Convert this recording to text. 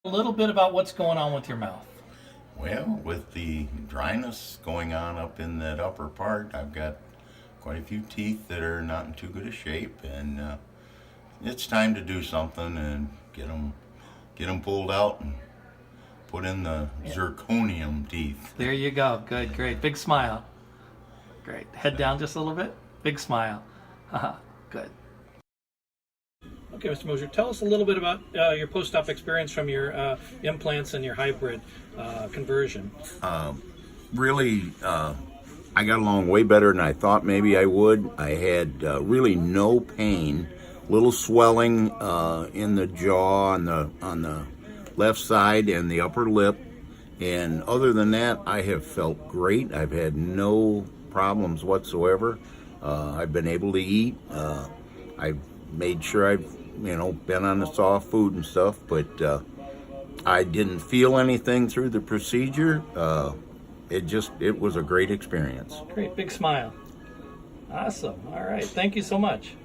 A little bit about what's going on with your mouth. Well, with the dryness going on up in that upper part, I've got quite a few teeth that are not in too good a shape, and it's time to do something and get them pulled out and put in the zirconium teeth. There you go. Good, great. Big smile. Great. Head down just a little bit. Big smile. Good. Okay, Mr. Mosier, tell us a little bit about your post-op experience from your implants and your hybrid conversion. Really, I got along way better than I thought maybe I would. I had really no pain, little swelling in the jaw on the left side and the upper lip, and other than that, I have felt great. I've had no problems whatsoever. I've been able to eat. I've made sure I've been on the soft food and stuff, but I didn't feel anything through the procedure. It was a great experience. Great, big smile. Awesome. All right. Thank you so much.